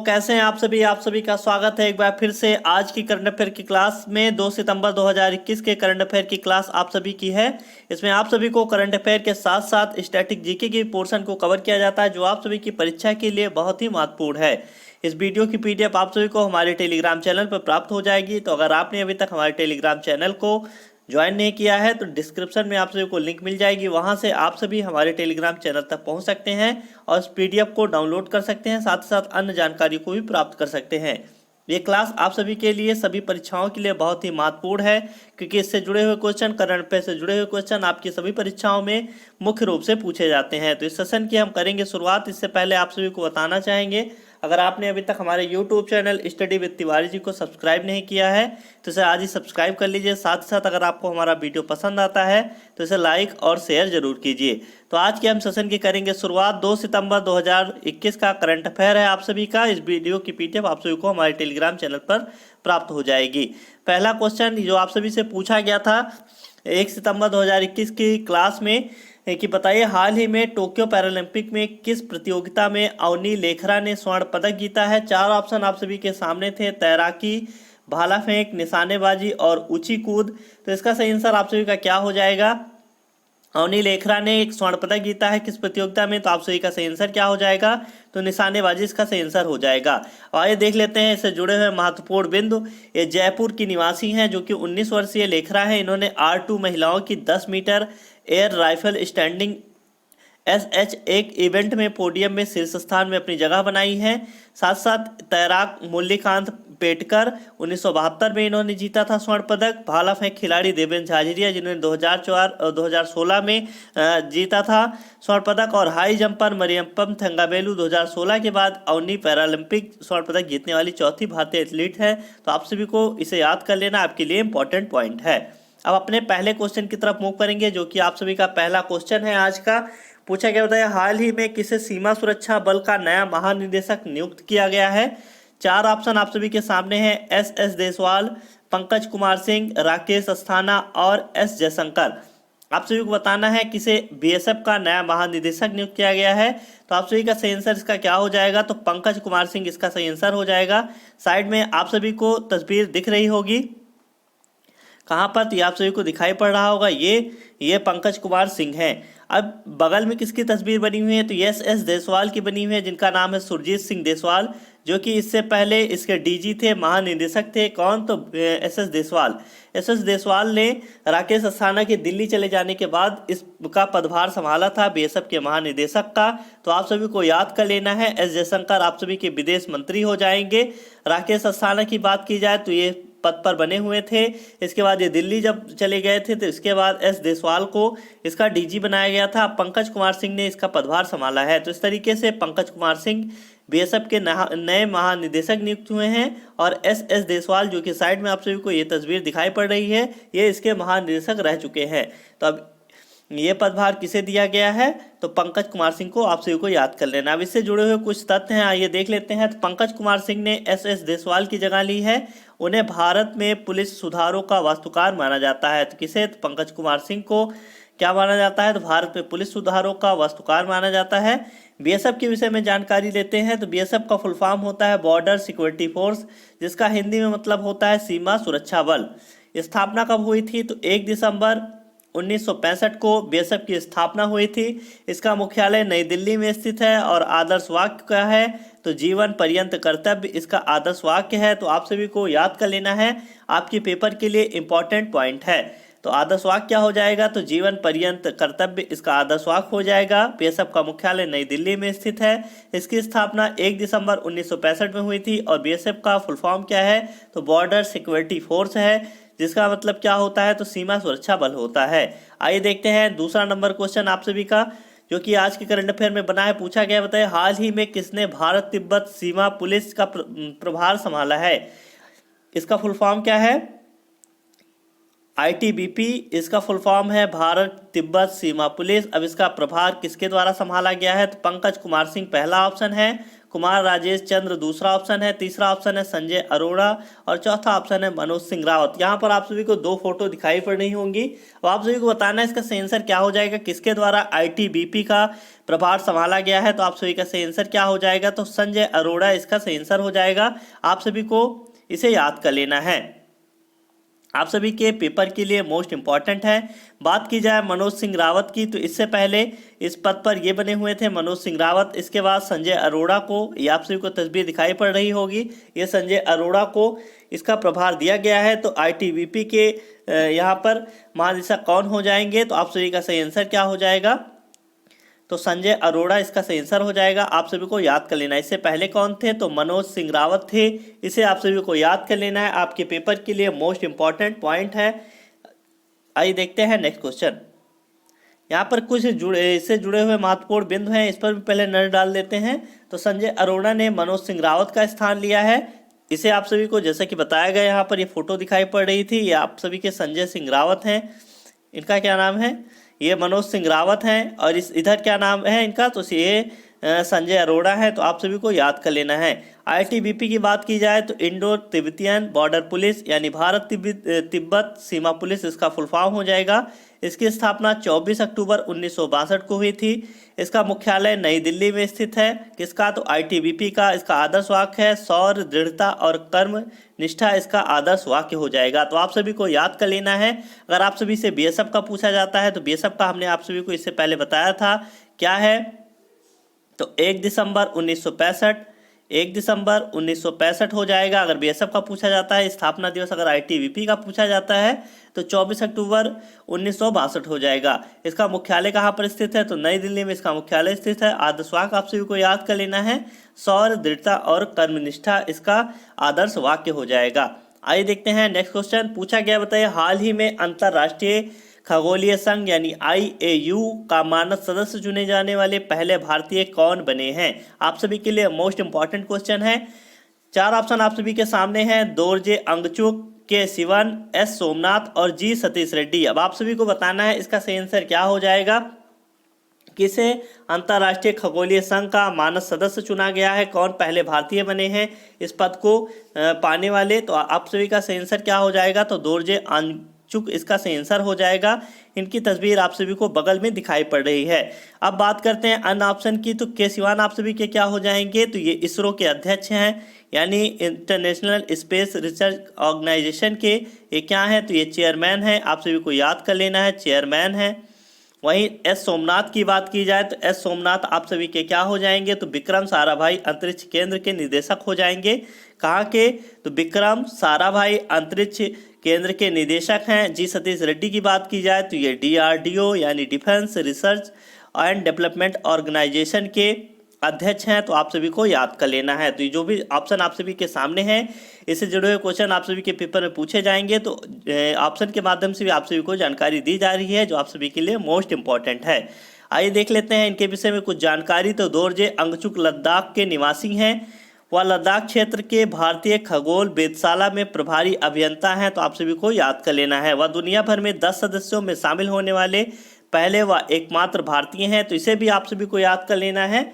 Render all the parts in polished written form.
कैसे हैं आप सभी का स्वागत है एक बार फिर से आज की करंट अफेयर की क्लास में। 2 सितंबर 2021 के करंट अफेयर की क्लास आप सभी की है। इसमें आप सभी को करंट अफेयर के साथ साथ स्टैटिक जीके के पोर्शन को कवर किया जाता है, जो आप सभी की परीक्षा के लिए बहुत ही महत्वपूर्ण है। इस वीडियो की पीडीएफ आप सभी को हमारे टेलीग्राम चैनल पर प्राप्त हो जाएगी। तो अगर आपने अभी तक हमारे टेलीग्राम चैनल को ज्वाइन नहीं किया है तो डिस्क्रिप्शन में आप सभी को लिंक मिल जाएगी, वहां से आप सभी हमारे टेलीग्राम चैनल तक पहुंच सकते हैं और इस पीडीएफ को डाउनलोड कर सकते हैं, साथ ही साथ अन्य जानकारी को भी प्राप्त कर सकते हैं। ये क्लास आप सभी के लिए सभी परीक्षाओं के लिए बहुत ही महत्वपूर्ण है, क्योंकि इससे जुड़े हुए क्वेश्चन, करंट अफेयर से जुड़े हुए क्वेश्चन आपकी सभी परीक्षाओं में मुख्य रूप से पूछे जाते हैं। तो इस सेशन की हम करेंगे शुरुआत। इससे पहले आप सभी को बताना चाहेंगे, अगर आपने अभी तक हमारे YouTube channel study with Tiwari ji को सब्सक्राइब नहीं किया है तो इसे आज ही सब्सक्राइब कर लीजिए। साथ ही साथ अगर आपको हमारा वीडियो पसंद आता है तो इसे लाइक और शेयर जरूर कीजिए। तो आज के हम सेशन की करेंगे शुरुआत। 2 सितंबर 2021 का करंट अफेयर है आप सभी का। इस वीडियो की पीडीएफ आप सभी को हमारे टेलीग्राम चैनल पर प्राप्त हो जाएगी। पहला क्वेश्चन जो आप सभी से पूछा गया था 1 सितंबर 2021 की क्लास में कि बताइए, हाल ही में टोक्यो पैरालंपिक में किस प्रतियोगिता में अवनी लेखरा ने स्वर्ण पदक जीता है। 4 ऑप्शन आप सभी के सामने थे, तैराकी, भाला फेंक, निशानेबाजी और ऊंची कूद। तो इसका सही आंसर आप सभी का क्या हो जाएगा? अवनी लेखरा ने एक स्वर्ण पदक जीता है किस प्रतियोगिता में? तो आप सभी का सही आंसर क्या हो जाएगा? तो निशानेबाजी इसका सही आंसर हो जाएगा। और ये देख लेते हैं इससे जुड़े हुए महत्वपूर्ण बिंदु। ये जयपुर की निवासी हैं, जो कि 19 वर्षीय लेखरा है। इन्होंने R2 महिलाओं की 10 metre air rifle standing SH एक इवेंट में पोडियम में शीर्ष स्थान में अपनी जगह बनाई है। साथ साथ तैराक मुरलीकांत पेटकर 1972 में इन्होंने जीता था स्वर्ण पदक। भाला फेंक खिलाड़ी देवेंद्र झाझरिया, जिन्होंने 2016 में जीता था स्वर्ण पदक। और हाई जंपर मरियप्पन थंगावेलु 2016 के बाद अवनी पैरालंपिक स्वर्ण पदक जीतने वाली चौथी भारतीय एथलीट है। तो आप सभी को इसे याद कर लेना, आपके लिए इंपॉर्टेंट पॉइंट है। अब अपने पहले क्वेश्चन की तरफ मूव करेंगे, जो कि आप सभी का पहला क्वेश्चन है आज का। पूछा गया बताया, हाल ही में किसे सीमा सुरक्षा बल का नया महानिदेशक नियुक्त किया गया है। 4 ऑप्शन आप सभी के सामने हैं, SS देसवाल, पंकज कुमार सिंह, राकेश अस्थाना और S जयशंकर। आप सभी को बताना है किसे BSF का नया महानिदेशक नियुक्त किया गया है। तो आप सभी का सही आंसर इसका क्या हो जाएगा? तो पंकज कुमार सिंह इसका सही आंसर हो जाएगा। साइड में आप सभी को तस्वीर दिख रही होगी, कहाँ पर? तो आप सभी को दिखाई पड़ रहा होगा, ये पंकज कुमार सिंह हैं। अब बगल में किसकी तस्वीर बनी हुई है? तो SS देसवाल की बनी हुई है, जिनका नाम है सुरजीत सिंह देसवाल, जो कि इससे पहले इसके DG थे, महानिदेशक थे। कौन? तो SS देसवाल। SS देसवाल ने राकेश अस्थाना के दिल्ली चले जाने के बाद इसका पदभार संभाला था BSF के महानिदेशक का। तो आप सभी को याद कर लेना है। S जयशंकर आप सभी के विदेश मंत्री हो जाएंगे। राकेश अस्थाना की बात की जाए तो ये पद पर बने हुए थे। इसके बाद ये दिल्ली जब चले गए थे तो इसके बाद S देसवाल को इसका DG बनाया गया था। पंकज कुमार सिंह ने इसका पदभार संभाला है। तो इस तरीके से पंकज कुमार सिंह BSF के नए महानिदेशक नियुक्त हुए हैं। और SS देसवाल, जो कि साइड में आप सभी को ये तस्वीर दिखाई पड़ रही है, ये इसके महानिदेशक रह चुके हैं। तो अब ये पदभार किसे दिया गया है? तो पंकज कुमार सिंह को आप सभी को याद कर लेना। अब इससे जुड़े हुए कुछ तथ्य हैं, आइए देख लेते हैं। तो पंकज कुमार सिंह ने SS देसवाल की जगह ली है। उन्हें भारत में पुलिस सुधारों का वास्तुकार माना जाता है। तो किसे? तो पंकज कुमार सिंह को क्या माना जाता है? तो भारत में पुलिस सुधारों का वास्तुकार माना जाता है। BSF के विषय में जानकारी लेते हैं। तो BSF का फुल फॉर्म होता है बॉर्डर सिक्योरिटी फोर्स, जिसका हिंदी में मतलब होता है सीमा सुरक्षा बल। स्थापना कब हुई थी? तो 1 दिसंबर 1965 को BSF की स्थापना हुई थी। इसका मुख्यालय नई दिल्ली में स्थित है। और आदर्श वाक्य क्या है? तो जीवन पर्यंत कर्तव्य इसका आदर्श वाक्य है। तो आप सभी को याद कर लेना है, आपके पेपर के लिए इंपॉर्टेंट पॉइंट है। तो आदर्श वाक्य क्या हो जाएगा? तो जीवन पर्यंत कर्तव्य इसका आदर्श वाक्य हो जाएगा। BSF का मुख्यालय नई दिल्ली में स्थित है। इसकी स्थापना 1 दिसंबर 1965 में हुई थी। और BSF का फुल फॉर्म क्या है? तो बॉर्डर सिक्योरिटी फोर्स है, जिसका मतलब क्या होता है? तो सीमा सुरक्षा बल होता है। आइए देखते हैं दूसरा नंबर क्वेश्चन आप सभी का, जो कि आज के करंट अफेयर में बना है। पूछा गया बताइए, हाल ही में किसने भारत तिब्बत सीमा पुलिस का प्रभार संभाला है। इसका फुल फॉर्म क्या है? ITBP इसका फुल फॉर्म है, भारत तिब्बत सीमा पुलिस। अब इसका प्रभार किसके द्वारा संभाला गया है? तो पंकज कुमार सिंह पहला ऑप्शन है। कुमार राजेश चंद्र दूसरा ऑप्शन है, तीसरा ऑप्शन है संजय अरोड़ा और चौथा ऑप्शन है मनोज सिंह रावत। यहाँ पर आप सभी को दो फोटो दिखाई पड़ रही होंगी। अब आप सभी को बताना है इसका सही आंसर क्या हो जाएगा, किसके द्वारा आईटीबीपी का प्रभार संभाला गया है। तो आप सभी का सही आंसर क्या हो जाएगा, तो संजय अरोड़ा इसका सही आंसर हो जाएगा। आप सभी को इसे याद कर लेना है, आप सभी के पेपर के लिए मोस्ट इंपॉर्टेंट है। बात की जाए मनोज सिंह रावत की, तो इससे पहले इस पद पर ये बने हुए थे मनोज सिंह रावत। इसके बाद संजय अरोड़ा को, ये आप सभी को तस्वीर दिखाई पड़ रही होगी, ये संजय अरोड़ा को इसका प्रभार दिया गया है। तो आईटीबीपी के यहाँ पर महानिदेशक कौन हो जाएंगे, तो आप सभी का सही आंसर क्या हो जाएगा, तो संजय अरोड़ा इसका सही आंसर हो जाएगा। आप सभी को याद कर लेना है। इससे पहले कौन थे, तो मनोज सिंह रावत थे। इसे आप सभी को याद कर लेना है, आपके पेपर के लिए मोस्ट इंपॉर्टेंट पॉइंट है। आइए देखते हैं नेक्स्ट क्वेश्चन। यहाँ पर कुछ इससे जुड़े हुए महत्वपूर्ण बिंदु हैं, इस पर भी पहले नजर डाल देते हैं। तो संजय अरोड़ा ने मनोज सिंह रावत का स्थान लिया है। इसे आप सभी को जैसा कि बताया गया, यहाँ पर ये फोटो दिखाई पड़ रही थी, ये आप सभी के संजय सिंह रावत हैं। इनका क्या नाम है, ये मनोज सिंह रावत हैं। और इस इधर क्या नाम है इनका, तो ये संजय अरोड़ा है। तो आप सभी को याद कर लेना है। आईटीबीपी की बात की जाए तो इंडो तिब्बतियन बॉर्डर पुलिस यानी भारत तिब्बत सीमा पुलिस इसका फुल फॉर्म हो जाएगा। इसकी स्थापना 24 अक्टूबर 1962 को हुई थी। इसका मुख्यालय नई दिल्ली में स्थित है। किसका, तो आईटीबीपी का। इसका आदर्श वाक्य है शौर्य, दृढ़ता और कर्म निष्ठा, इसका आदर्श वाक्य हो जाएगा। तो आप सभी को याद कर लेना है। अगर आप सभी से बीएसएफ का पूछा जाता है, तो बीएसएफ का हमने आप सभी को इससे पहले बताया था, क्या है, तो 1 दिसंबर 1965, 1 दिसंबर 1965 हो जाएगा। अगर बीएसएफ का पूछा जाता है स्थापना दिवस, अगर आईटीबीपी का पूछा जाता है तो 24 अक्टूबर 1962 हो जाएगा। इसका मुख्यालय कहाँ पर स्थित है, तो नई दिल्ली में इसका मुख्यालय स्थित है। आदर्श वाक्य आप सभी को याद कर लेना है, शौर्य, दृढ़ता और कर्मनिष्ठा, इसका आदर्श वाक्य हो जाएगा। आइए देखते हैं नेक्स्ट क्वेश्चन। पूछा गया, बताइए हाल ही में अंतर्राष्ट्रीय खगोलीय संघ यानी IAU का मानद सदस्य चुने जाने वाले पहले भारतीय कौन बने हैं। आप सभी के लिए मोस्ट इंपॉर्टेंट क्वेश्चन है। 4 ऑप्शन आप सभी के सामने हैं, दोरजे अंगचुक, के सिवन, एस सोमनाथ और जी सतीश रेड्डी। अब आप सभी को बताना है इसका सही आंसर क्या हो जाएगा, किसे अंतर्राष्ट्रीय खगोलीय संघ का मानद सदस्य चुना गया है, कौन पहले भारतीय बने हैं इस पद को पाने वाले। तो आप सभी का सही आंसर क्या हो जाएगा, तो दोरजे अंगचुक इसका सही आंसर हो जाएगा। इनकी तस्वीर आप सभी को बगल में दिखाई पड़ रही है। अब बात करते हैं अन्य ऑप्शन की, तो के सिवान आप सभी के क्या हो जाएंगे, तो ये इसरो के अध्यक्ष हैं यानी इंटरनेशनल स्पेस रिसर्च ऑर्गेनाइजेशन के ये क्या हैं, तो ये चेयरमैन हैं। आप सभी को याद कर लेना है, चेयरमैन हैं। वहीं एस सोमनाथ की बात की जाए तो एस सोमनाथ आप सभी के क्या हो जाएंगे, तो विक्रम साराभाई अंतरिक्ष केंद्र के निदेशक हो जाएंगे। कहाँ के, तो विक्रम साराभाई अंतरिक्ष केंद्र के निदेशक हैं। जी सतीश रेड्डी की बात की जाए तो ये DRDO यानी defence research and development organisation के अध्यक्ष हैं। तो आप सभी को याद कर लेना है। तो ये जो भी ऑप्शन आप सभी के सामने हैं, इससे जुड़े हुए क्वेश्चन आप सभी के पेपर में पूछे जाएंगे। तो ऑप्शन के माध्यम से भी आप सभी को जानकारी दी जा रही है, जो आप सभी के लिए मोस्ट इंपॉर्टेंट है। आइए देख लेते हैं इनके विषय में कुछ जानकारी। तो दोरजे अंगचुक लद्दाख के निवासी हैं। वह लद्दाख क्षेत्र के भारतीय खगोल वेधशाला में प्रभारी अभियंता हैं। तो आप सभी को याद कर लेना है। वह दुनिया भर में 10 सदस्यों में शामिल होने वाले पहले व एकमात्र भारतीय हैं। तो इसे भी आप सभी को याद कर लेना है।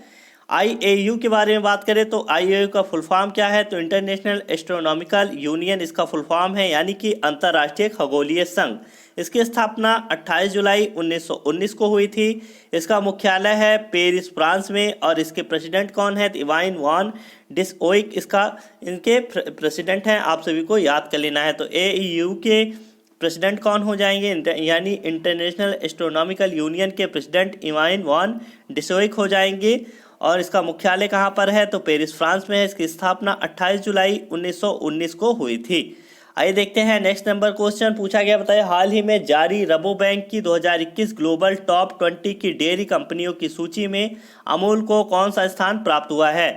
IAU के बारे में बात करें तो IAU का फुल फॉर्म क्या है, तो इंटरनेशनल एस्ट्रोनॉमिकल यूनियन इसका फुल फॉर्म है, यानी कि अंतर्राष्ट्रीय खगोलीय संघ। इसकी स्थापना 28 जुलाई 1919 को हुई थी। इसका मुख्यालय है पेरिस, फ्रांस में। और इसके प्रेसिडेंट कौन है, तो इवाइन वान डिसओइक इसका इनके प्रेसिडेंट हैं। आप सभी को याद कर लेना है। तो AEU के प्रेसिडेंट कौन हो जाएंगे, यानी इंटरनेशनल एस्ट्रोनॉमिकल यूनियन के प्रेसिडेंट इवाइन वान डिसओइक हो जाएंगे। और इसका मुख्यालय कहाँ पर है, तो पेरिस, फ्रांस में है। इसकी स्थापना 28 जुलाई 1919 को हुई थी। आइए देखते हैं नेक्स्ट नंबर क्वेश्चन। पूछा गया, बताइए हाल ही में जारी रबो बैंक की 2021 ग्लोबल टॉप 20 की डेयरी कंपनियों की सूची में अमूल को कौन सा स्थान प्राप्त हुआ है।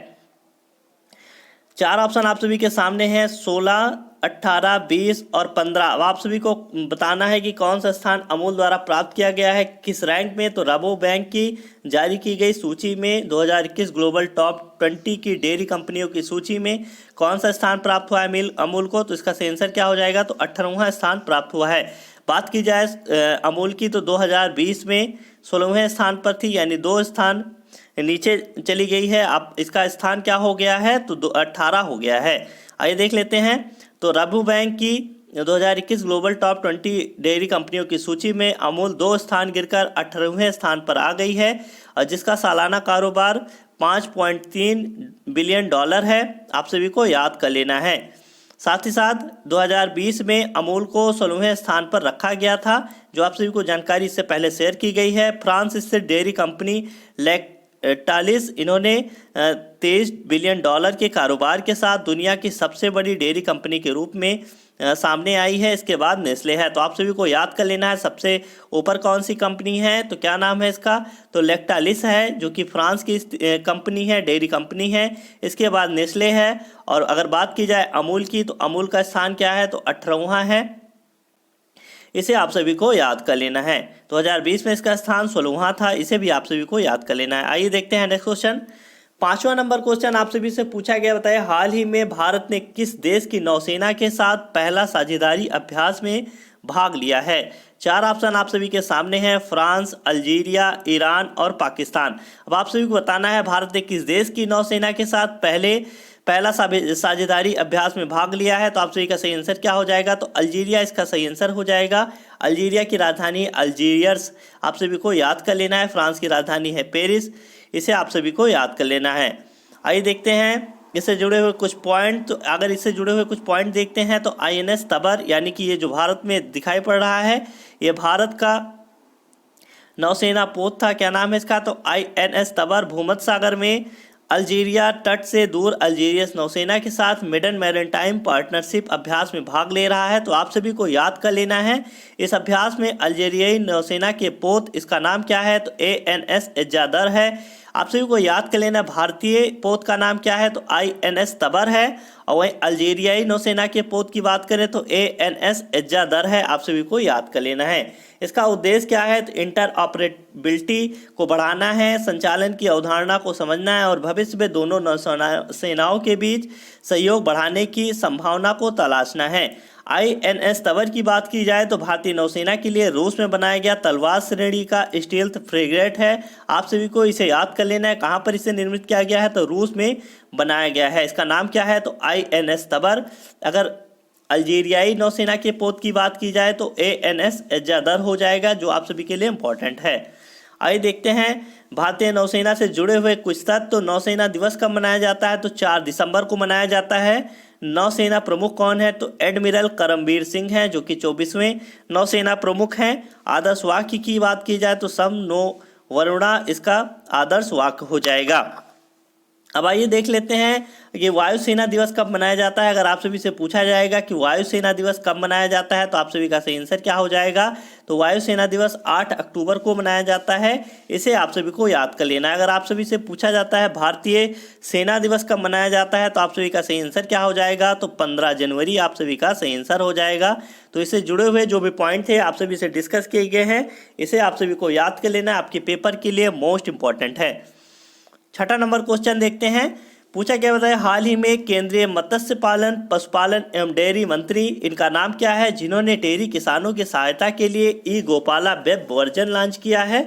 4 ऑप्शन आप सभी के सामने हैं, 16, 18, 20 और 15। अब आप सभी को बताना है कि कौन सा स्थान अमूल द्वारा प्राप्त किया गया है, किस रैंक में। तो रबो बैंक की जारी की गई सूची में 2021 ग्लोबल टॉप 20 की डेयरी कंपनियों की सूची में कौन सा स्थान प्राप्त हुआ है अमूल को, तो इसका सही आंसर क्या हो जाएगा, तो 18वां स्थान प्राप्त हुआ है। बात की जाए अमूल की तो 2020 में 16वें स्थान पर थी, यानी 2 स्थान नीचे चली गई है। अब इसका स्थान क्या हो गया है, तो 18 हो गया है। आइए देख लेते हैं। तो रिजर्व बैंक की 2021 ग्लोबल टॉप 20 डेयरी कंपनियों की सूची में अमूल 2 स्थान गिरकर 18वें स्थान पर आ गई है, और जिसका सालाना कारोबार $5.3 बिलियन है। आप सभी को याद कर लेना है। साथ ही साथ 2020 में अमूल को 16वें स्थान पर रखा गया था, जो आप सभी को जानकारी इससे पहले शेयर की गई है। फ्रांस स्थित डेयरी कंपनी लैक्टालिस, इन्होंने $23 बिलियन के कारोबार के साथ दुनिया की सबसे बड़ी डेयरी कंपनी के रूप में सामने आई है। इसके बाद नेस्ले है। तो आप सभी को याद कर लेना है सबसे ऊपर कौन सी कंपनी है, तो क्या नाम है इसका, तो लैक्टालिस है, जो कि फ्रांस की कंपनी है, डेयरी कंपनी है। इसके बाद नेस्ले है। और अगर बात की जाए अमूल की, तो अमूल का स्थान क्या है, तो 18वां है। इसे आप सभी को याद कर लेना है। 2020 में इसका स्थान 16वां था, इसे भी आप सभी को याद कर लेना है। आइए देखते हैं नेक्स्ट क्वेश्चन। 5वां नंबर क्वेश्चन आप सभी से पूछा गया, बताइए हाल ही में भारत ने किस देश की नौसेना के साथ पहला साझेदारी अभ्यास में भाग लिया है। 4 ऑप्शन आप सभी के सामने हैं, फ्रांस, अल्जीरिया, ईरान और पाकिस्तान। अब आप सभी को बताना है भारत ने किस देश की नौसेना के साथ पहला साझेदारी अभ्यास में भाग लिया है। तो आप सभी का सही आंसर क्या हो जाएगा, तो अल्जीरिया इसका सही आंसर हो जाएगा। अल्जीरिया की राजधानी अल्जीरियस आप सभी को याद कर लेना है। फ्रांस की राजधानी है पेरिस, इसे आप सभी को याद कर लेना है। आइए देखते हैं इससे जुड़े हुए कुछ पॉइंट। तो अगर इससे जुड़े हुए कुछ पॉइंट देखते हैं, तो INS तबर, यानी कि ये जो भारत में दिखाई पड़ रहा है, ये भारत का नौसेना पोत था। क्या नाम है इसका, तो INS तबर भूमध्य सागर में अल्जीरिया तट से दूर अल्जीरियस नौसेना के साथ मिडन मैरीटाइम पार्टनरशिप अभ्यास में भाग ले रहा है। तो आप सभी को याद कर लेना है, इस अभ्यास में अल्जीरियाई नौसेना के पोत, इसका नाम क्या है, तो ANS इज्जादर है। आप सभी को याद कर लेना भारतीय पोत का नाम क्या है, तो INS तबर है। और वहीं अल्जीरियाई नौसेना के पोत की बात करें तो ANS इज्जादर है। आप सभी को याद कर लेना है। इसका उद्देश्य क्या है, तो इंटरऑपरेबिलिटी को बढ़ाना है, संचालन की अवधारणा को समझना है और भविष्य में दोनों नौसेनाओं के बीच सहयोग बढ़ाने की संभावना को तलाशना है। INS तबर की बात की जाए तो भारतीय नौसेना के लिए रूस में बनाया गया तलवार श्रेणी का स्टील्थ फ्रिगेट है। आप सभी को इसे याद कर लेना है। कहाँ पर इसे निर्मित किया गया है, तो रूस में बनाया गया है। इसका नाम क्या है, तो INS तबर। अगर अल्जीरियाई नौसेना के पोत की बात की जाए तो ANS इज्जादर हो जाएगा, जो आप सभी के लिए इम्पोर्टेंट है। आइए देखते हैं भारतीय नौसेना से जुड़े हुए कुछ तथ्य। तो नौसेना दिवस कब मनाया जाता है, तो 4 दिसंबर को मनाया जाता है। नौसेना प्रमुख कौन है, तो एडमिरल करमबीर सिंह हैं, जो कि 24वें नौसेना प्रमुख हैं। आदर्श वाक्य की बात की जाए तो सम नो वरुणा इसका आदर्श वाक्य हो जाएगा। अब आइए देख लेते हैं कि वायुसेना दिवस कब मनाया जाता है। अगर आप सभी से पूछा जाएगा कि वायुसेना दिवस कब मनाया जाता है, तो आप सभी का सही आंसर क्या हो जाएगा, तो वायुसेना दिवस 8 अक्टूबर को मनाया जाता है। इसे आप सभी को याद कर लेना है। अगर आप सभी से पूछा जाता है भारतीय सेना दिवस कब मनाया जाता है, तो आप सभी का सही आंसर क्या हो जाएगा, तो 15 जनवरी आप सभी का सही आंसर हो जाएगा। तो इससे जुड़े हुए जो भी पॉइंट थे आप सभी से डिस्कस किए गए हैं, इसे आप सभी को याद कर लेना है, आपके पेपर के लिए मोस्ट इंपॉर्टेंट है। 6ठा नंबर क्वेश्चन देखते हैं। पूछा क्या बताया, हाल ही में केंद्रीय मत्स्य पालन, पशुपालन एवं डेयरी मंत्री, इनका नाम क्या है, जिन्होंने डेयरी किसानों की सहायता के लिए ई-गोपाला वेब वर्जन लॉन्च किया है।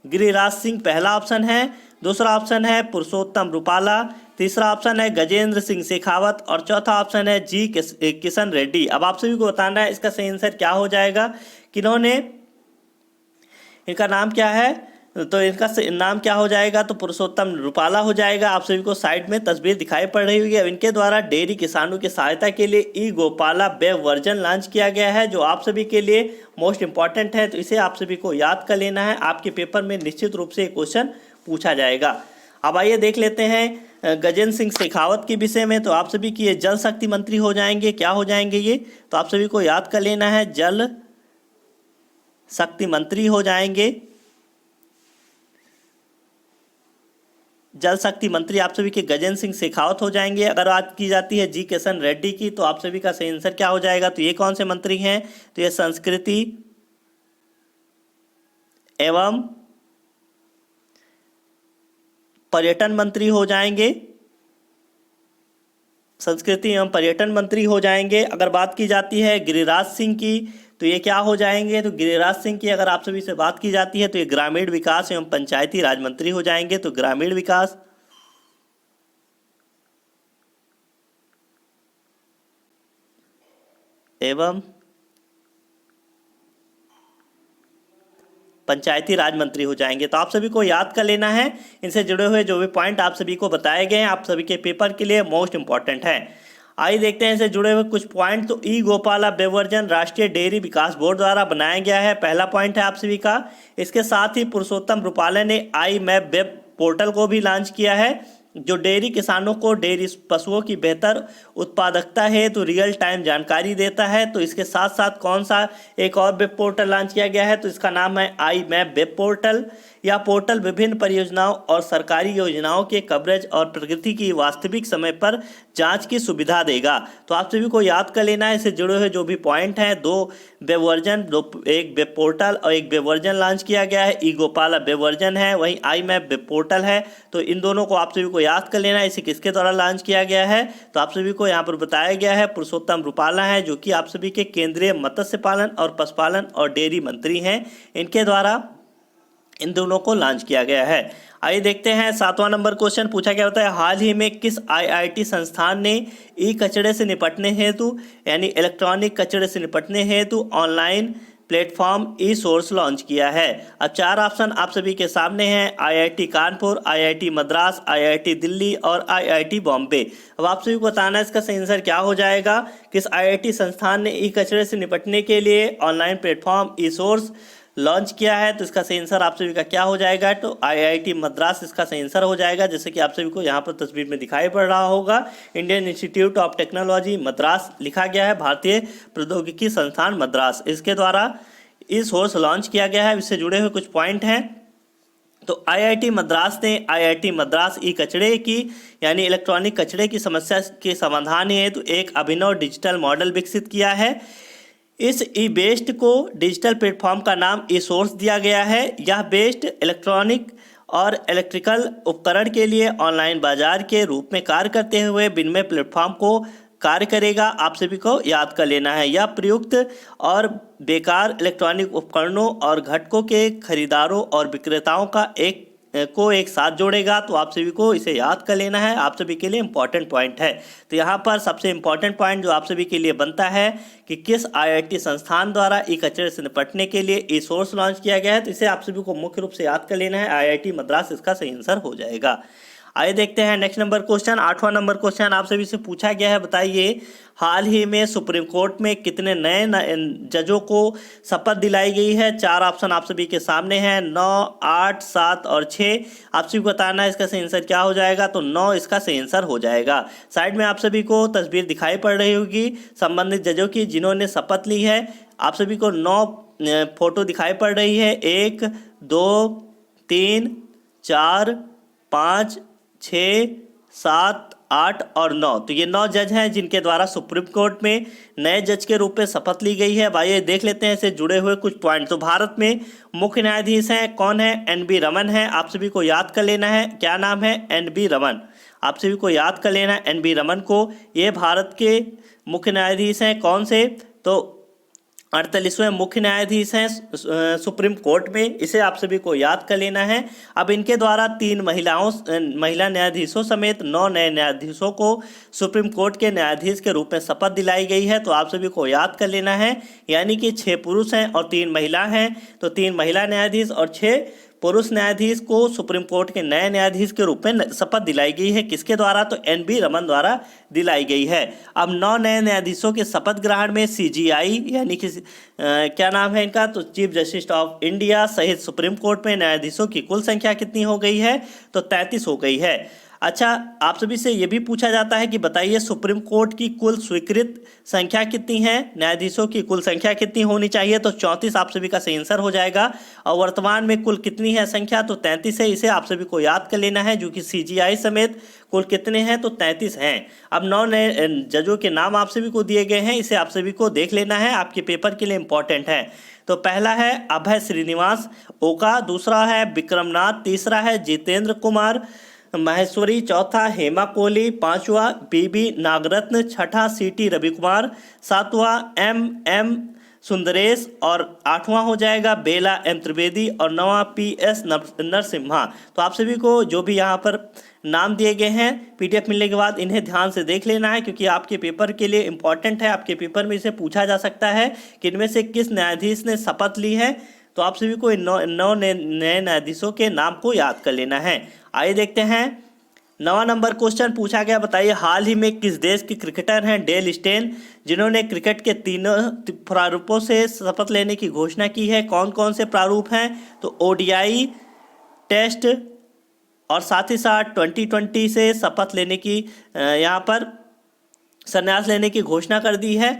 गिरिराज सिंह पहला ऑप्शन है, दूसरा ऑप्शन है पुरुषोत्तम रूपाला, तीसरा ऑप्शन है गजेंद्र सिंह शेखावत और चौथा ऑप्शन है जी किशन रेड्डी। अब आप सभी को बताना है इसका सही आंसर क्या हो जाएगा, किन्होंने, इनका नाम क्या है, तो इनका नाम क्या हो जाएगा, तो पुरुषोत्तम रूपाला हो जाएगा। आप सभी को साइड में तस्वीर दिखाई पड़ रही होगी। इनके द्वारा डेयरी किसानों की सहायता के लिए ई-गोपाला वेब वर्जन लॉन्च किया गया है, जो आप सभी के लिए मोस्ट इंपॉर्टेंट है। तो इसे आप सभी को याद कर लेना है, आपके पेपर में निश्चित रूप से क्वेश्चन पूछा जाएगा। अब आइए देख लेते हैं गजेंद्र सिंह शेखावत के विषय में। तो आप सभी की ये जल शक्ति मंत्री हो जाएंगे। क्या हो जाएंगे ये, तो आप सभी को याद कर लेना है, जल शक्ति मंत्री हो जाएंगे। जल शक्ति मंत्री आप सभी के गजेंद्र सिंह शेखावत हो जाएंगे। अगर बात की जाती है जी किशन रेड्डी की, तो आप सभी का सही आंसर क्या हो जाएगा, तो ये कौन से मंत्री हैं, तो ये संस्कृति एवं पर्यटन मंत्री हो जाएंगे। संस्कृति एवं पर्यटन मंत्री हो जाएंगे। अगर बात की जाती है गिरिराज सिंह की, तो ये क्या हो जाएंगे, तो गिरिराज सिंह की अगर आप सभी से बात की जाती है तो ये ग्रामीण विकास एवं पंचायती राज मंत्री हो जाएंगे। तो ग्रामीण विकास एवं पंचायती राज मंत्री हो जाएंगे। तो आप सभी को याद कर लेना है, इनसे जुड़े हुए जो भी पॉइंट आप सभी को बताए गए हैं आप सभी के पेपर के लिए मोस्ट इंपॉर्टेंट है। आइए देखते हैं इनसे जुड़े हुए कुछ पॉइंट। तो ई गोपाला बेवर्जन राष्ट्रीय डेयरी विकास बोर्ड द्वारा बनाया गया है, पहला पॉइंट है आप सभी का। इसके साथ ही पुरुषोत्तम रुपाला ने आई मैप वेब पोर्टल को भी लॉन्च किया है, जो डेयरी किसानों को डेयरी पशुओं की बेहतर उत्पादकता है तो रियल टाइम जानकारी देता है। तो इसके साथ साथ कौन सा एक और वेब पोर्टल लॉन्च किया गया है, तो इसका नाम है आई मैप वेब पोर्टल। यह पोर्टल विभिन्न परियोजनाओं और सरकारी योजनाओं के कवरेज और प्रगति की वास्तविक समय पर जांच की सुविधा देगा। तो आप सभी को याद कर लेना है, इससे जुड़े हुए जो भी पॉइंट हैं, दो वेब वर्जन, एक वेब पोर्टल और एक वेब वर्जन लॉन्च किया गया है। ई गोपाला वेब वर्जन है, वहीं आई मैप वेब पोर्टल है। तो इन दोनों को आप सभी को याद कर लेना है। इसे किसके द्वारा लॉन्च किया गया है, तो आप सभी को यहाँ पर बताया गया है पुरुषोत्तम रुपाला है, जो कि आप सभी के केंद्रीय मत्स्य पालन और पशुपालन और डेयरी मंत्री हैं। इनके द्वारा इन दोनों को लॉन्च किया गया है। आइए देखते हैं 7वां नंबर क्वेश्चन पूछा गया होता है, हाल ही में किस आईआईटी संस्थान ने ई कचरे से निपटने हेतु यानी इलेक्ट्रॉनिक कचरे से निपटने हेतु ऑनलाइन प्लेटफॉर्म ई सोर्स लॉन्च किया है। अब 4 ऑप्शन आप सभी के सामने हैं, IIT Kanpur, IIT Madras, IIT Delhi और आईआईटी बॉम्बे। अब आप सभी को बताना है इसका सही आंसर क्या हो जाएगा। किस आईआईटी संस्थान ने ई कचरे से निपटने के लिए ऑनलाइन प्लेटफॉर्म ई सोर्स लॉन्च किया है, तो इसका सही आंसर आप सभी का क्या हो जाएगा, तो आईआईटी मद्रास इसका सही आंसर हो जाएगा। जैसे कि आप सभी को यहाँ पर तस्वीर में दिखाई पड़ रहा होगा, Indian institute of technology Madras लिखा गया है, भारतीय प्रौद्योगिकी संस्थान मद्रास, इसके द्वारा इस सोर्स लॉन्च किया गया है। इससे जुड़े हुए कुछ पॉइंट हैं। तो आईआईटी मद्रास ने आईआईटी मद्रास ई कचरे की यानी इलेक्ट्रॉनिक कचरे की समस्या के समाधान हेतु एक अभिनव डिजिटल मॉडल विकसित किया है। इस ई बेस्ट को डिजिटल प्लेटफॉर्म का नाम ई सोर्स दिया गया है। यह बेस्ट इलेक्ट्रॉनिक और इलेक्ट्रिकल उपकरण के लिए ऑनलाइन बाजार के रूप में कार्य करते हुए विनिमय प्लेटफॉर्म को कार्य करेगा। आप सभी को याद कर लेना है, यह प्रयुक्त और बेकार इलेक्ट्रॉनिक उपकरणों और घटकों के खरीदारों और विक्रेताओं का एक साथ जोड़ेगा। तो आप सभी को इसे याद कर लेना है, आप सभी के लिए इंपॉर्टेंट पॉइंट है। तो यहाँ पर सबसे इंपॉर्टेंट पॉइंट जो आप सभी के लिए बनता है कि किस आईआईटी संस्थान द्वारा ई कचरे से निपटने के लिए ई सोर्स लॉन्च किया गया है, तो इसे आप सभी को मुख्य रूप से याद कर लेना है, आईआईटी मद्रास इसका सही आंसर हो जाएगा। आइए देखते हैं नेक्स्ट नंबर क्वेश्चन। 8वां नंबर क्वेश्चन आप सभी से पूछा गया है, बताइए हाल ही में सुप्रीम कोर्ट में कितने नए जजों को शपथ दिलाई गई है। 4 ऑप्शन आप सभी के सामने हैं, 9, 8, 7 और 6। आप सभी को बताना है इसका सही आंसर क्या हो जाएगा, तो 9 इसका सही आंसर हो जाएगा। साइड में आप सभी को तस्वीर दिखाई पड़ रही होगी संबंधित जजों की जिन्होंने शपथ ली है। आप सभी को 9 फोटो दिखाई पड़ रही है, 1, 2, 3, 4, 5, 6, 7, 8 और 9। तो ये 9 जज हैं जिनके द्वारा सुप्रीम कोर्ट में नए जज के रूप में शपथ ली गई है। भाई देख लेते हैं इससे जुड़े हुए कुछ पॉइंट। तो भारत में मुख्य न्यायाधीश हैं, कौन है, एन.बी. रमन है। आप सभी को याद कर लेना है, क्या नाम है, एन.बी. रमन। आप सभी को याद कर लेना है एन.बी. रमन को। ये भारत के मुख्य न्यायाधीश हैं, कौन से, तो 48वें मुख्य न्यायाधीश हैं सुप्रीम कोर्ट में, इसे आप सभी को याद कर लेना है। अब इनके द्वारा 3 महिला न्यायाधीशों समेत 9 नए न्यायाधीशों को सुप्रीम कोर्ट के न्यायाधीश के रूप में शपथ दिलाई गई है। तो आप सभी को याद कर लेना है, यानी कि 6 पुरुष हैं और 3 महिला हैं। तो 3 महिला न्यायाधीश और 6 पुरुष न्यायाधीश को सुप्रीम कोर्ट के नए न्यायाधीश के रूप में शपथ दिलाई गई है। किसके द्वारा, तो एन.बी. रमन द्वारा दिलाई गई है। अब 9 नए न्यायाधीशों के शपथ ग्रहण में सीजीआई यानी कि क्या नाम है इनका, तो चीफ जस्टिस ऑफ इंडिया सहित सुप्रीम कोर्ट में न्यायाधीशों की कुल संख्या कितनी हो गई है, तो 33 हो गई है। अच्छा, आप सभी से ये भी पूछा जाता है कि बताइए सुप्रीम कोर्ट की कुल स्वीकृत संख्या कितनी है, न्यायाधीशों की कुल संख्या कितनी होनी चाहिए, तो 34 आप सभी का सही आंसर हो जाएगा। और वर्तमान में कुल कितनी है संख्या, तो 33 है। इसे आप सभी को याद कर लेना है, जो कि सीजीआई समेत कुल कितने हैं, तो 33 हैं। अब 9 नए जजों के नाम आप सभी को दिए गए हैं, इसे आप सभी को देख लेना है, आपके पेपर के लिए इंपॉर्टेंट है। तो पहला है अभय श्रीनिवास ओका, दूसरा है विक्रमनाथ, तीसरा है जितेंद्र कुमार महेश्वरी, चौथा हेमा कोहली, 5वां बीबी नागरत्न, 6ठा सीटी रविकुमार, 7वां एम सुंदरेश, और 8वां हो जाएगा बेला एम त्रिवेदी, और 9वां PS नरसिम्हा। तो आप सभी को जो भी यहाँ पर नाम दिए गए हैं PDF मिलने के बाद इन्हें ध्यान से देख लेना है, क्योंकि आपके पेपर के लिए इम्पॉर्टेंट है। आपके पेपर में इसे पूछा जा सकता है कि इनमें से किस न्यायाधीश ने शपथ ली है। तो आप सभी को इन नौ नए न्यायाधीशों के नाम को याद कर लेना है। आइए देखते हैं 9वां नंबर क्वेश्चन पूछा गया, बताइए हाल ही में किस देश के क्रिकेटर हैं डेल स्टेन, जिन्होंने क्रिकेट के तीनों प्रारूपों से शपथ लेने की घोषणा की है। कौन कौन से प्रारूप हैं? तो ODI, टेस्ट और साथ ही साथ 2020 से शपथ लेने की यहाँ पर संन्यास लेने की घोषणा कर दी है।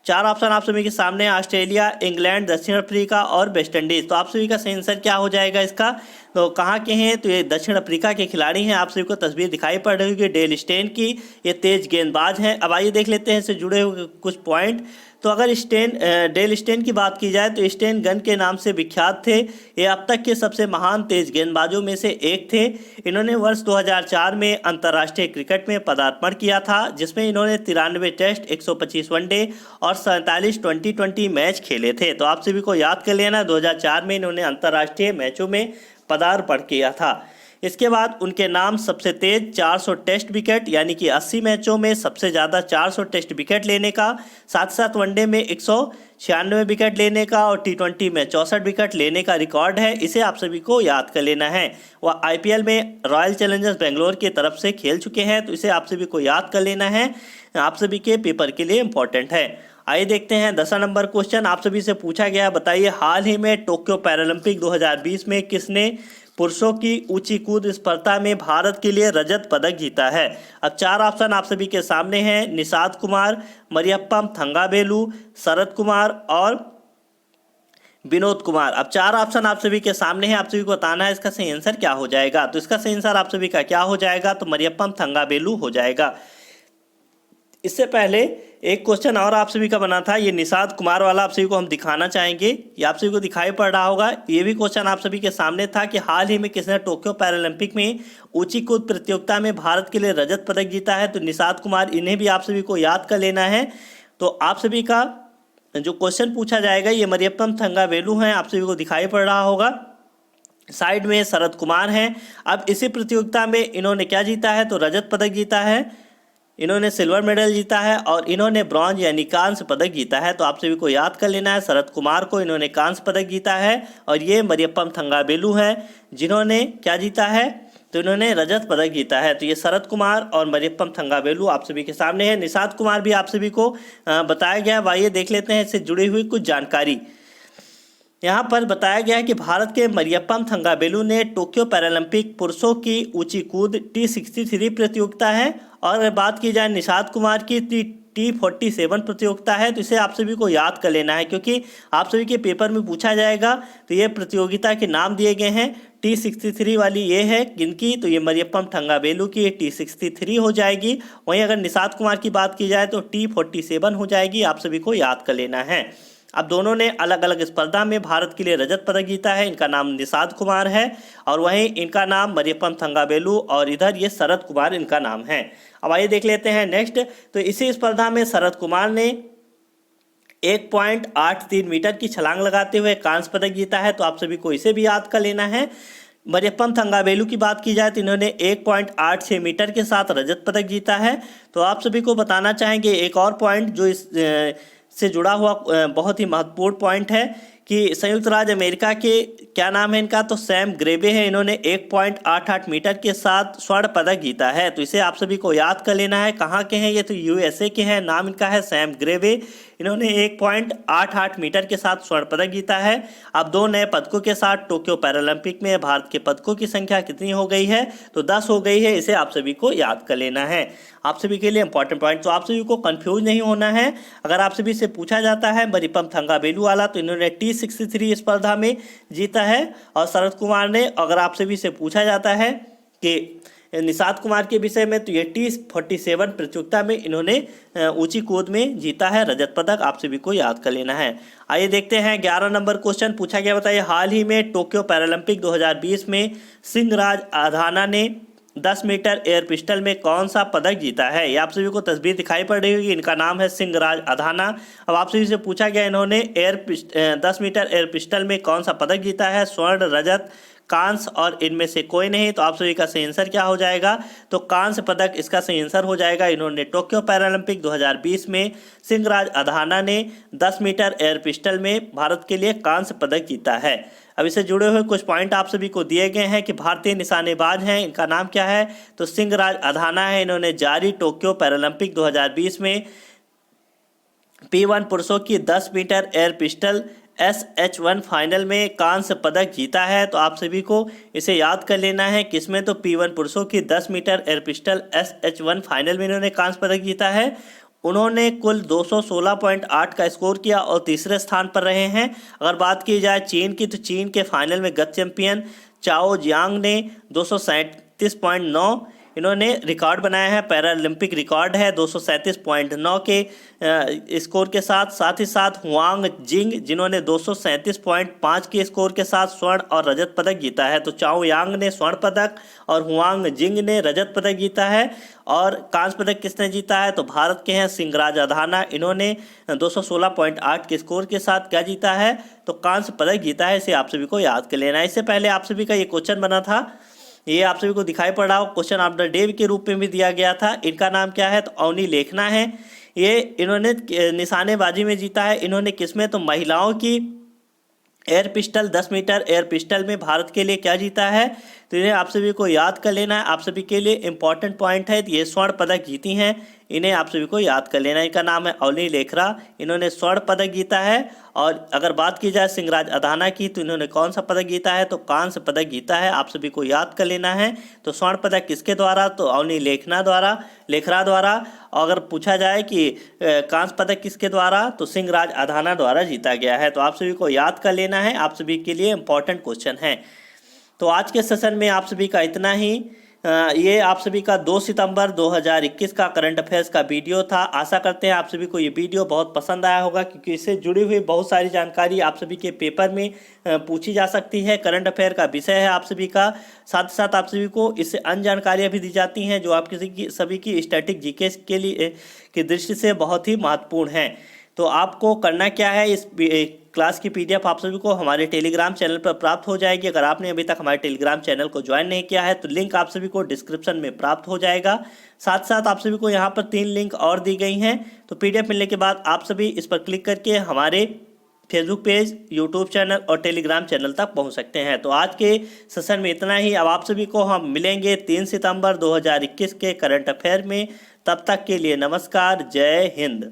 4 ऑप्शन आप सभी के सामने है, ऑस्ट्रेलिया, इंग्लैंड, दक्षिण अफ्रीका और वेस्ट इंडीज। तो आप सभी का सही आंसर क्या हो जाएगा इसका? तो कहाँ के हैं? तो ये दक्षिण अफ्रीका के खिलाड़ी हैं। आप सभी को तस्वीर दिखाई पड़ रही होगी डेल स्टेन की, ये तेज गेंदबाज हैं। अब आइए देख लेते हैं इससे जुड़े हुए कुछ पॉइंट। तो अगर डेल स्टेन की बात की जाए तो स्टेन गन के नाम से विख्यात थे। ये अब तक के सबसे महान तेज गेंदबाजों में से एक थे। इन्होंने वर्ष 2004 में अंतर्राष्ट्रीय क्रिकेट में पदार्पण किया था, जिसमें इन्होंने 93 टेस्ट, 125 वनडे और 47 2020 मैच खेले थे। तो आप सभी को याद कर लेना, 2004 में इन्होंने अंतर्राष्ट्रीय मैचों में पदार्पण किया था। इसके बाद उनके नाम सबसे तेज 400 टेस्ट विकेट, यानी कि 80 मैचों में सबसे ज़्यादा 400 टेस्ट विकेट लेने का, साथ साथ वनडे में 196 विकेट लेने का और T20 में 64 विकेट लेने का रिकॉर्ड है। इसे आप सभी को याद कर लेना है। वह IPL में रॉयल चैलेंजर्स बेंगलोर की तरफ से खेल चुके हैं, तो इसे आप सभी को याद कर लेना है, आप सभी के पेपर के लिए इम्पोर्टेंट है। आइए देखते हैं 10वां नंबर क्वेश्चन आप सभी से पूछा गया, बताइए हाल ही में टोक्यो पैरालंपिक 2020 में किसने पुरुषों की ऊंची कूद स्पर्धा में भारत के लिए रजत पदक जीता है। अब 4 ऑप्शन आप सभी के सामने हैं, निषाद कुमार, मरियप्पम थंगावेलु, शरद कुमार और विनोद कुमार। अब 4 ऑप्शन आप सभी के सामने हैं, आप सभी को बताना है इसका सही आंसर क्या हो जाएगा। तो इसका सही आंसर आप सभी का क्या हो जाएगा? तो मरियप्पम थंगावेलु हो जाएगा। इससे पहले एक क्वेश्चन और आप सभी का बना था, ये निषाद कुमार वाला आप सभी को हम दिखाना चाहेंगे, ये आप सभी को दिखाई पड़ रहा होगा। ये भी क्वेश्चन आप सभी के सामने था कि हाल ही में किसने टोक्यो पैरालंपिक में ऊंची कूद प्रतियोगिता में भारत के लिए रजत पदक जीता है। तो निषाद कुमार, इन्हें भी आप सभी को याद कर लेना है। तो आप सभी का जो क्वेश्चन पूछा जाएगा, ये मरियप्पम थंगावेलु हैं, आप सभी को दिखाई पड़ रहा होगा। साइड में शरद कुमार हैं। अब इसी प्रतियोगिता में इन्होंने क्या जीता है? तो रजत पदक जीता है, इन्होंने सिल्वर मेडल जीता है और इन्होंने ब्रॉन्ज यानी कांस्य पदक जीता है। तो आप सभी को याद कर लेना है, शरद कुमार को इन्होंने कांस्य पदक जीता है और ये मरियप्पम थंगावेलु हैं जिन्होंने क्या जीता है? तो इन्होंने रजत पदक जीता है। तो ये शरद कुमार और मरियप्पम थंगावेलु आप सभी के सामने है। निषाद कुमार भी आप सभी को बताया गया। आइए देख लेते हैं इससे जुड़ी हुई कुछ जानकारी। यहाँ पर बताया गया है कि भारत के मरियप्पम थंगावेलु ने टोक्यो पैरालंपिक पुरुषों की ऊंची कूद T63 प्रतियोगिता है, और बात की जाए निषाद कुमार की T47 प्रतियोगिता है। तो इसे आप सभी को याद कर लेना है, क्योंकि आप सभी के पेपर में पूछा जाएगा। तो ये प्रतियोगिता के नाम दिए गए हैं, T63 वाली ये है किनकी? तो ये मरियप्पम थंगावेलु की T63 हो जाएगी। वहीं अगर निषाद कुमार की बात की जाए तो T47 हो जाएगी, आप सभी को याद कर लेना है। अब दोनों ने अलग अलग स्पर्धा में भारत के लिए रजत पदक जीता है। इनका नाम निषाद कुमार है और वहीं इनका नाम मरियप्पम थंगावेलु, और इधर ये शरद कुमार इनका नाम है। अब आइए देख लेते हैं नेक्स्ट। तो इसी स्पर्धा में शरद कुमार ने 1.83 मीटर की छलांग लगाते हुए कांस्य पदक जीता है। तो आप सभी को इसे भी याद कर लेना है। मरियप्पम थंगावेलु की बात की जाए तो इन्होंने 1.86 मीटर के साथ रजत पदक जीता है। तो आप सभी को बताना चाहेंगे एक और पॉइंट जो इस से जुड़ा हुआ बहुत ही महत्वपूर्ण पॉइंट है कि संयुक्त राज्य अमेरिका के क्या नाम है इनका? तो सैम ग्रेवे है। इन्होंने 1.88 मीटर के साथ स्वर्ण पदक जीता है। तो इसे आप सभी को याद कर लेना है। कहाँ के हैं ये? तो USA के हैं। नाम इनका है सैम ग्रेवे। इन्होंने 1.88 मीटर के साथ स्वर्ण पदक जीता है। अब 2 नए पदकों के साथ टोक्यो पैरालंपिक में भारत के पदकों की संख्या कितनी हो गई है? तो 10 हो गई है। इसे आप सभी को याद कर लेना है, आप सभी के लिए इंपॉर्टेंट पॉइंट। तो आप सभी को कंफ्यूज नहीं होना है। अगर आप सभी से पूछा जाता है मरियप्पम थंगावेलु वाला, तो इन्होंने T63 स्पर्धा में जीता है, और शरद कुमार ने, अगर आप सभी से पूछा जाता है कि निषाद कुमार के विषय में, तो ये T47 प्रतियोगिता में इन्होंने ऊंची कूद में जीता है रजत पदक, आप सभी को याद कर लेना है। आइए देखते हैं 11 नंबर क्वेश्चन पूछा गया, बताइए हाल ही में टोक्यो पैरालंपिक 2020 में सिंह राज अधाना ने 10 मीटर एयर पिस्टल में कौन सा पदक जीता है? ये आप सभी को तस्वीर दिखाई पड़ रही होगी। इनका नाम है सिंहराज अधाना। अब आप सभी से पूछा गया इन्होंने 10 मीटर एयर पिस्टल में कौन सा पदक जीता है? स्वर्ण, रजत, कांस्य और इनमें से कोई नहीं। तो आप सभी का सही आंसर क्या हो जाएगा? तो कांस्य पदक इसका सही आंसर हो जाएगा। इन्होंने टोक्यो पैरालंपिक 2020 में सिंहराज अधाना ने 10 मीटर एयर पिस्टल में भारत के लिए कांस्य पदक जीता है। अब इससे जुड़े हुए कुछ पॉइंट आप सभी को दिए गए हैं कि भारतीय निशानेबाज हैं, इनका नाम क्या है? तो सिंहराज अधाना है। इन्होंने जारी टोक्यो पैरालंपिक 2020 में P1 पुरुषों की 10 metre air pistol SH1 final में कांस्य पदक जीता है। तो आप सभी को इसे याद कर लेना है। किसमें? तो P1 पुरुषों की 10 metre air pistol SH1 final में इन्होंने कांस्य पदक जीता है। उन्होंने कुल 216.8 का स्कोर किया और तीसरे स्थान पर रहे हैं। अगर बात की जाए चीन की, तो चीन के फाइनल में गत चैंपियन चाओ जियांग ने 237.9 इन्होंने रिकॉर्ड बनाया है। पैरालंपिक रिकॉर्ड है 237.9 के स्कोर के साथ। साथ ही साथ हुआंग जिंग जिन्होंने 237.5 के स्कोर के साथ स्वर्ण और रजत पदक जीता है। तो चाओ यांग ने स्वर्ण पदक और हुआंग जिंग ने रजत पदक जीता है। और कांस्य पदक किसने जीता है? तो भारत के हैं सिंहराज अधाना। इन्होंने 216.8 के स्कोर के साथ क्या जीता है? तो कांस्य पदक जीता है। इसे आप सभी को याद कर लेना है। इससे पहले आप सभी का ये क्वेश्चन बना था, ये आप सभी को दिखाई पड़ रहा हो, क्वेश्चन ऑफ द डे के रूप में भी दिया गया था। इनका नाम क्या है? तो अवनी लेखना है। ये इन्होंने निशानेबाजी में जीता है। इन्होंने किसमें? तो महिलाओं की air pistol 10 metre air pistol में भारत के लिए क्या जीता है? तो इन्हें आप सभी को याद कर लेना है। आप सभी के लिए इंपॉर्टेंट पॉइंट है। ये स्वर्ण पदक जीती हैं, इन्हें आप सभी को याद कर लेना है। इनका नाम है अवनी लेखरा। इन्होंने स्वर्ण पदक जीता है। और अगर बात की जाए सिंहराज अधाना की, तो इन्होंने कौन सा पदक जीता है? तो कांस्य पदक जीता है। आप सभी को याद कर लेना है। तो स्वर्ण पदक किसके द्वारा? तो अवनी लेखरा द्वारा। और अगर पूछा जाए कि कांस्य पदक किसके द्वारा, तो सिंहराज अधाना द्वारा जीता गया है। तो आप सभी को याद कर लेना है। आप सभी के लिए इंपॉर्टेंट क्वेश्चन है। तो आज के सेशन में आप सभी का इतना ही। ये आप सभी का 2 सितंबर 2021 का करंट अफेयर्स का वीडियो था। आशा करते हैं आप सभी को ये वीडियो बहुत पसंद आया होगा, क्योंकि इससे जुड़ी हुई बहुत सारी जानकारी आप सभी के पेपर में पूछी जा सकती है। करंट अफेयर का विषय है आप सभी का। साथ ही साथ आप सभी को इससे अन्य जानकारियाँ भी दी जाती हैं जो आप सभी की स्टैटिक जीके के लिए की दृष्टि से बहुत ही महत्वपूर्ण है। तो आपको करना क्या है? इस क्लास की PDF आप सभी को हमारे टेलीग्राम चैनल पर प्राप्त हो जाएगी। अगर आपने अभी तक हमारे टेलीग्राम चैनल को ज्वाइन नहीं किया है, तो लिंक आप सभी को डिस्क्रिप्शन में प्राप्त हो जाएगा। साथ साथ आप सभी को यहाँ पर 3 लिंक और दी गई हैं। तो PDF मिलने के बाद आप सभी इस पर क्लिक करके हमारे फेसबुक पेज, यूट्यूब चैनल और टेलीग्राम चैनल तक पहुँच सकते हैं। तो आज के सेशन में इतना ही। अब आप सभी को हम मिलेंगे 3 सितंबर 2021 के करंट अफेयर में। तब तक के लिए नमस्कार, जय हिंद।